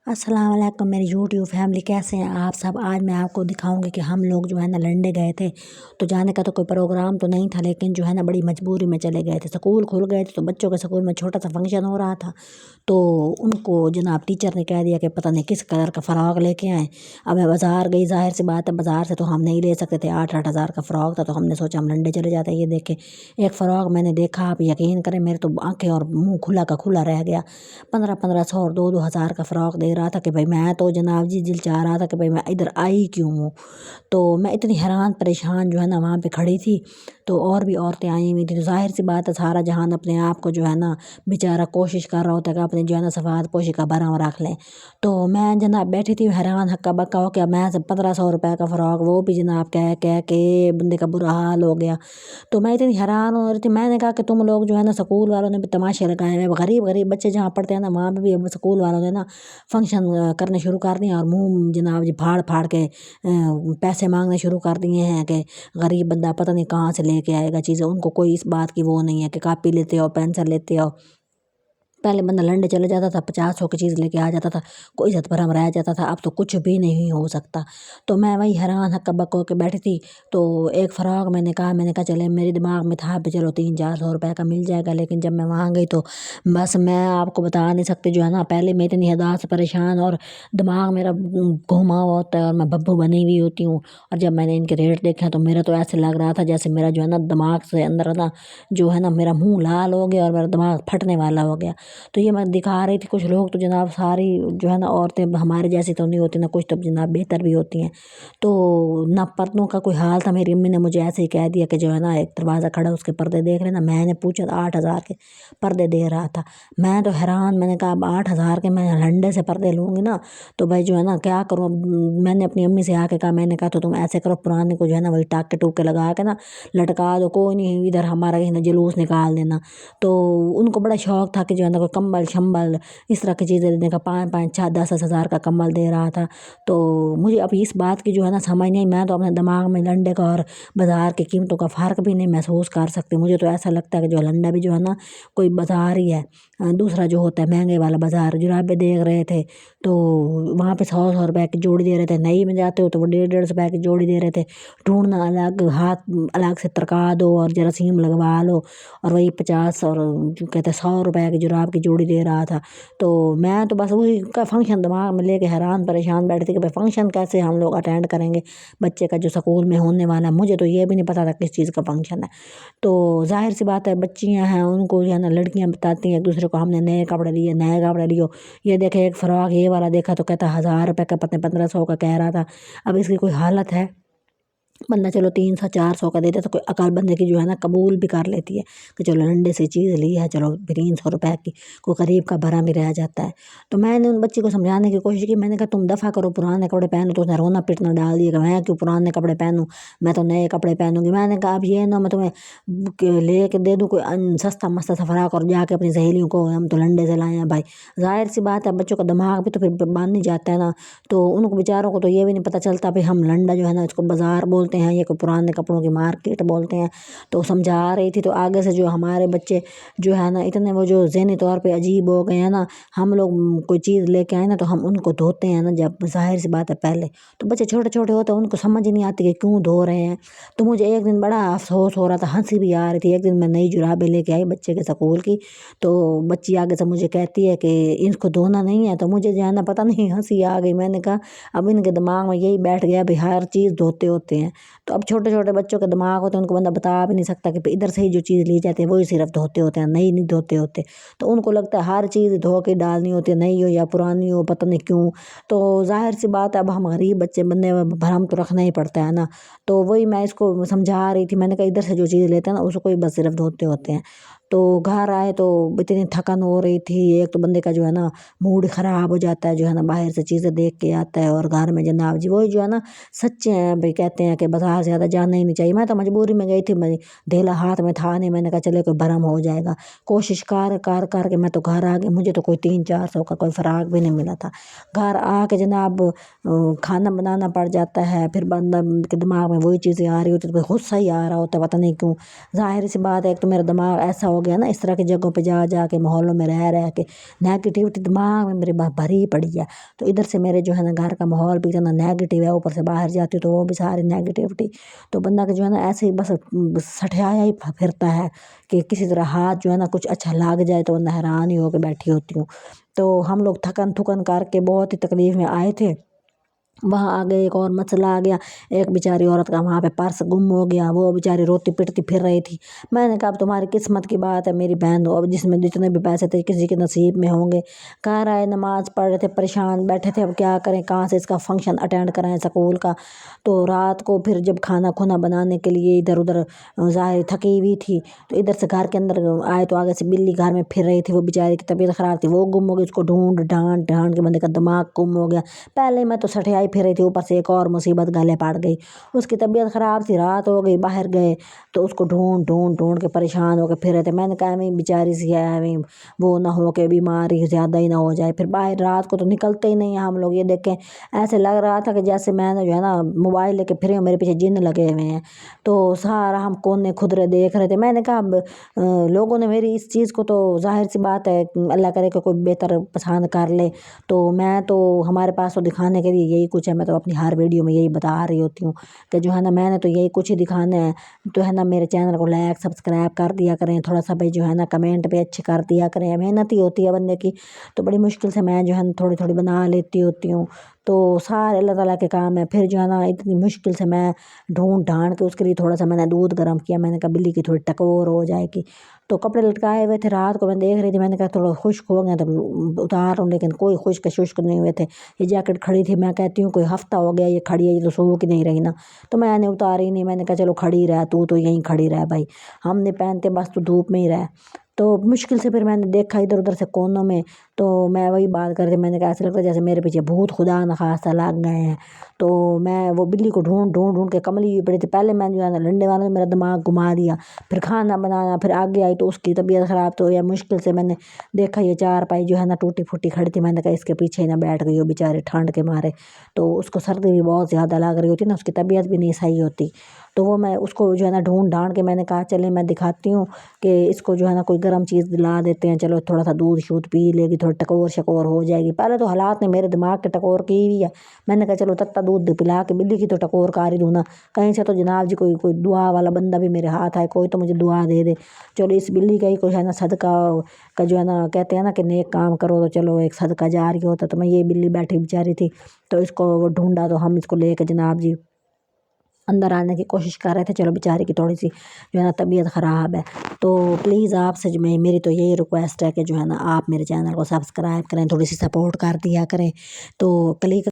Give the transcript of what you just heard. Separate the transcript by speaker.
Speaker 1: अस्सलाम वालेकुम मेरी यूट्यूब फैमिली, कैसे हैं आप सब। आज मैं आपको दिखाऊंगी कि हम लोग जो है ना लंडे गए थे। तो जाने का तो कोई प्रोग्राम तो नहीं था, लेकिन जो है ना बड़ी मजबूरी में चले गए थे। स्कूल खुल गए थे तो बच्चों के स्कूल में छोटा सा फंक्शन हो रहा था। तो उनको जनाब टीचर ने कह दिया कि पता नहीं किस कलर का फ़राक लेके आए। अब मैं बाज़ार गई, ज़ाहिर सी बात है बाज़ार से तो हम नहीं ले सकते थे। 8-8 हज़ार का फ़राक था, तो हमने सोचा हम लंडे चले जाते हैं। ये देखे एक फ़राक मैंने देखा, आप यकीन करें मेरे तो आंखें और मुंह खुला का खुला रह गया। 1500 और 2-2 हज़ार का फ़राक दे रहा था कि भाई मैं तो जनाब जी दिल चाह रहा था कि भाई मैं इधर आई क्यों हूँ। तो मैं इतनी हैरान परेशान जो है ना वहाँ पे खड़ी थी। तो और भी औरतें आई हुई थी। तो ज़ाहिर सी बात है सारा जहान अपने आप को जो है ना बेचारा कोशिश कर रहा होता है कि अपने जो है ना सफ़ाद पोशी का भरा रख लें। तो मैं जनाब बैठी थी हैरान हक्का बक्का हो गया। मैं 1500 रुपये का फ़राक, वो भी जनाब कह कह के बंदे का बुरा हाल हो गया। तो मैं इतनी हैरान हो रही थी। मैंने कहा कि तुम लोग जो है ना स्कूल वालों ने भी तमाशे लगाए हैं। गरीब गरीब बच्चे जहाँ पढ़ते हैं ना वहाँ पे भी अब स्कूल वालों ने ना फंक्शन करने शुरू कर दिए और मुंह जनाब जी फाड़ फाड़ के पैसे मांगने शुरू कर दिए हैं कि गरीब बंदा पता नहीं कहाँ से लेके आएगा चीज़ें। उनको कोई इस बात की वो नहीं है कि कापी लेते हो, पेंसिल लेते हो। पहले बंदा लंडे चले जाता था, 50-100 की चीज़ लेके आ जाता था, कोई इज्जत भरम रह जाता था। अब तो कुछ भी नहीं हो सकता। तो मैं वही हैरान हक्का बक्का होकर बैठी थी। तो एक फ़राक मैंने कहा चले, मेरे दिमाग में था भी चलो 300-400 रुपये का मिल जाएगा। लेकिन जब मैं वहाँ गई तो बस मैं आपको बता नहीं सकती जो है ना, पहले मैं इतनी हदा से परेशान और दिमाग मेरा घुमा हुआ होता है और मैं बब्बू बनी हुई होती हूँ। और जब मैंने इनके रेट देखा तो मेरा तो ऐसे लग रहा था जैसे मेरा जो है ना दिमाग से अंदर ना जो है ना मेरा मुंह लाल हो गया और मेरा दिमाग फटने वाला हो गया। तो ये मैं दिखा रही थी। कुछ लोग तो जनाब सारी जो है ना औरतें हमारे जैसी तो नहीं होती ना, कुछ तो जनाब बेहतर भी होती हैं। तो ना पर्दों का कोई हाल था। मेरी अम्मी ने मुझे ऐसे ही कह दिया कि जो है ना एक दरवाज़ा खड़ा उसके पर्दे देख लेना। मैंने पूछा 8 हज़ार के पर्दे दे रहा था। मैं तो हैरान, मैंने कहा अब 8 हज़ार के मैं लंडे से पर्दे लूँगी ना तो भाई जो है ना क्या करूँ। अब मैंने अपनी अम्मी से आके कहा, मैंने कहा तो तुम ऐसे करो पुराने को जो है ना वही टाके टूके लगा के ना लटका दो, कोई नहीं इधर हमारा कहीं ना जुलूस निकाल देना। तो उनको बड़ा शौक था कि जो है ना कोई कम्बल शम्बल इस तरह की चीज़ें देने का। 5-5, 6-10 हज़ार का कम्बल दे रहा था। तो मुझे अब इस बात की जो है ना समझ नहीं, मैं तो अपने दिमाग में लंडे का और बाज़ार की कीमतों का फ़र्क भी नहीं महसूस कर सकती। मुझे तो ऐसा लगता है कि जो लंडा भी जो है ना कोई बाज़ार ही है। दूसरा जो होता है महंगे वाला बाज़ार, जुराबे देख रहे थे तो वहाँ पे 100-100 रुपये की जोड़ी दे रहे थे। नई में जाते हो तो वो 150-150 रुपये की जोड़ी दे रहे थे। ढूंढना अलग, हाथ अलग से तरका दो और जरासीम लगवा लो। और वही 50 और जो कहते हैं 100 रुपये की जुराब की जोड़ी दे रहा था। तो मैं तो बस वही का फंक्शन दिमाग में लेके हैरान परेशान बैठी थी कि भाई फंक्शन कैसे हम लोग अटेंड करेंगे बच्चे का जो स्कूल में होने वाला है। मुझे तो ये भी नहीं पता था किस चीज़ का फंक्शन है। तो जाहिर सी बात है बच्चियां हैं, उनको जो है ना लड़कियां बताती हैं एक दूसरे को हमने नए कपड़े लिए, नए कपड़े लियो। ये देखे एक फ़राक ये वाला देखा तो कहता 1000 रुपये का, पता नहीं 1500 का कह रहा था। अब इसकी कोई हालत है। बंदा चलो 300-400 का देता तो कोई अकल बंदे की जो है ना कबूल भी कर लेती है कि चलो लंडे से चीज़ ली है, चलो 300 रुपये की, कोई गरीब का भरा भी रह जाता है। तो मैंने उन बच्ची को समझाने की कोशिश की। मैंने कहा तुम दफ़ा करो, पुराने कपड़े पहनो। तो उसने रोना पिटना डाल दिया कि मैं क्यों पुराने कपड़े पहनूं, मैं तो नए कपड़े पहनूंगी। मैंने कहा अब ये ना मैं तुम्हें ले के दे दूँ कोई सस्ता मस्ता सा फ़राक और जाके अपनी सहेलियों को हम तो लंडे से लाए हैं। भाई ज़ाहिर सी बात है बच्चों का दिमाग भी तो फिर बन नहीं जाता है ना। तो उनको बेचारों को तो ये भी नहीं पता चलता भाई हम लंडा जो है ना इसको बाज़ार बोलते हैं, ये कोई पुराने कपड़ों की मार्केट बोलते हैं। तो समझा रही थी तो आगे से जो हमारे बच्चे जो है ना इतने वो जो ज़हनी तौर पे अजीब हो गए हैं ना। हम लोग कोई चीज़ लेके आए ना तो हम उनको धोते हैं ना, जब ज़ाहिर सी बात है पहले तो बच्चे छोटे छोटे होते हैं उनको समझ ही नहीं आती कि क्यों धो रहे हैं। तो मुझे एक दिन बड़ा अफसोस हो रहा था, हंसी भी आ रही थी। एक दिन मैं नई जुराबें लेके आई बच्चे के स्कूल की। तो बच्ची आगे से मुझे कहती है कि इसको धोना नहीं है। तो मुझे जो है ना पता नहीं हंसी आ गई। मैंने कहा अब इनके दिमाग में यही बैठ गया भाई हर चीज़ धोते होते हैं। तो अब छोटे छोटे बच्चों के दिमाग होते हैं, उनको बंदा बता भी नहीं सकता कि इधर से ही जो चीज़ ली जाती है वही सिर्फ धोते होते हैं, नहीं धोते होते। तो उनको लगता है हर चीज़ धो के डालनी होती है, नई हो या पुरानी हो पता नहीं क्यों। तो जाहिर सी बात है अब हम गरीब बच्चे बंदे भरम तो रखना ही पड़ता है ना। तो वही मैं इसको समझा रही थी। मैंने कहा इधर से जो चीज़ लेते हैं ना उसको ही बस सिर्फ धोते होते हैं। तो घर आए तो इतनी थकन हो रही थी। एक तो बंदे का जो है ना मूड ख़राब हो जाता है, जो है ना बाहर से चीज़ें देख के आता है। और घर में जनाब जी वही जो है ना सच्चे हैं भाई, कहते हैं कि बाजार ज़्यादा जाना ही नहीं चाहिए। मैं तो मजबूरी में गई थी, मैं ढेला हाथ में था नहीं। मैंने कहा चले कोई भरम हो जाएगा। कोशिश कर कर कर के मैं तो घर आ गई। मुझे तो कोई 300-400 का कोई फ़राक भी नहीं मिला था। घर आके जनाब खाना बनाना पड़ जाता है। फिर बंदा के दिमाग में वही चीज़ें आ रही होती है तो गुस्सा ही आ रहा होता है पता नहीं क्यों। ज़ाहिर सी बात है एक तो मेरा दिमाग ऐसा हो गया ना, इस तरह की जगहों पे जा जा के माहौलों में रह के नेगेटिविटी दिमाग में मेरे भरी पड़ी है। तो इधर से मेरे जो है ना घर का माहौल भी इतना नेगेटिव है, ऊपर से बाहर जाती हूँ तो वो भी सारी नेगेटिविटी। तो बंदा के जो है ना ऐसे ही बस सठियाया ही फिरता है कि किसी तरह हाथ जो है ना कुछ अच्छा लग जाए तो बंदा हैरान ही होकर बैठी होती हूँ। तो हम लोग थकन थुकन करके बहुत ही तकलीफ में आए थे। वहाँ आगे एक और मसला आ गया, एक बेचारी औरत का वहाँ पे पर्स गुम हो गया, वो बेचारी रोती पिटती फिर रही थी। मैंने कहा अब तुम्हारी किस्मत की बात है मेरी बहन, अब जिसमें जितने भी पैसे थे किसी के नसीब में होंगे। कह रहा है नमाज पढ़ रहे थे, परेशान बैठे थे, अब क्या करें, कहाँ से इसका फंक्शन अटेंड कराएं स्कूल का। तो रात को फिर जब खाना खुना बनाने के लिए इधर उधर ज़ाहिर थकी हुई थी, तो इधर से घर के अंदर आए तो आगे से बिल्ली घर में फिर रही थी। वो बेचारी की तबीयत ख़राब थी, वो गुम हो गई, उसको ढूंढ ढांड ढांड के बंदे का दिमाग गुम हो गया। पहले मैं तो सठियाई फिर रही थी, ऊपर से एक और मुसीबत गले पड़ गई। उसकी तबीयत ख़राब थी, रात हो गई, बाहर गए तो उसको ढूंढ ढूंढ ढूंढ के परेशान हो के फिर रहे थे। मैंने कहा मैं बेचारी सी है, मैं वो ना हो के बीमारी ज़्यादा ही ना हो जाए। फिर बाहर रात को तो निकलते ही नहीं हैं हम लोग। ये देखें ऐसे लग रहा था कि जैसे मैंने जो है ना मोबाइल लेके फिरे मेरे पीछे जिन्न लगे हुए हैं। तो सारा हम कोने खुदरे देख रहे थे। मैंने कहा अब लोगों ने मेरी इस चीज़ को, तो जाहिर सी बात है अल्लाह करे कि कोई बेहतर पसंद कर ले। तो मैं तो हमारे पास तो दिखाने के लिए यही कुछ है, मैं तो अपनी हर वीडियो में यही बता रही होती हूँ कि जो है ना मैंने तो यही कुछ ही दिखाना है। तो है ना मेरे चैनल को लाइक सब्सक्राइब कर दिया करें, थोड़ा सा भाई जो है ना कमेंट भी अच्छे कर दिया करें। मेहनत ही होती है बंदे की, तो बड़ी मुश्किल से मैं जो है ना थोड़ी थोड़ी बना लेती होती हूँ। तो सारे अल्लाह ताला के काम है। फिर जो है ना इतनी मुश्किल से मैं ढूंढ ढांड के उसके लिए थोड़ा सा मैंने दूध गर्म किया। मैंने कहा बिल्ली की थोड़ी टकोर हो जाएगी। तो कपड़े लटकाए हुए थे, रात को मैं देख रही थी, मैंने कहा थोड़ा खुश्क हो गया तो उतार हूँ, लेकिन कोई खुश्क शुष्क नहीं हुए थे। ये जैकेट खड़ी थी, मैं कहती हूँ कोई हफ्ता हो गया ये खड़ी है, ये तो सूख नहीं रही ना। तो मैंने उतारी नहीं, मैंने कहा चलो खड़ी रह, तू तो यहीं खड़ी रह भाई, हम नहीं पहनते, बस तू धूप में ही रह। तो मुश्किल से फिर मैंने देखा इधर उधर से कोनों में, तो मैं वही बात कर रही, मैंने कहा ऐसा लगता है जैसे मेरे पीछे भूत खुदा न खास्ता लग गए हैं। तो मैं वो बिल्ली को ढूंढ ढूंढ ढूंढ के कमली हुई पड़ी थी। पहले मैं जो है ना लंडे वालों ने मेरा दिमाग घुमा दिया, फिर खाना बनाना, फिर आगे आई तो उसकी तबीयत ख़राब। तो या मुश्किल से मैंने देखा ये चारपाई जो है ना टूटी फूटी खड़ी थी, मैंने कहा इसके पीछे ना बैठ गई हो बेचारे ठंड के मारे। तो उसको सर्दी भी बहुत ज़्यादा लग रही होती ना, उसकी तबीयत भी नहीं सही होती। तो वो मैं उसको जो है ना ढूंढ ढांड के मैंने कहा चले मैं दिखाती हूँ कि इसको जो है ना कोई गर्म चीज़ दिला देते हैं, चलो थोड़ा सा दूध शूध पी लेगी, थोड़ा टकोर शकोर हो जाएगी। पहले तो हालात ने मेरे दिमाग के टकोर की हुई है। मैंने कहा चलो तत्ता दूध पिला के बिल्ली की तो टकोर कार ही दूँ ना, कहीं से तो जनाब जी कोई कोई दुआ वाला बंदा भी मेरे हाथ आए, कोई तो मुझे दुआ दे दे। चलो इस बिल्ली का ही कुछ है ना सदका का जो है ना कहते हैं ना कि नेक काम करो तो चलो एक सदका जारी होता। तो मैं ये बिल्ली बैठी बेचारी थी, तो इसको वो ढूंढा, तो हम इसको लेके जनाब जी अंदर आने की कोशिश कर रहे थे। चलो बेचारी की थोड़ी सी जो है ना तबीयत ख़राब है। तो प्लीज़ आपसे जो मेरी तो यही रिक्वेस्ट है कि जो है ना आप मेरे चैनल को सब्सक्राइब करें, थोड़ी सी सपोर्ट कर दिया करें। तो कल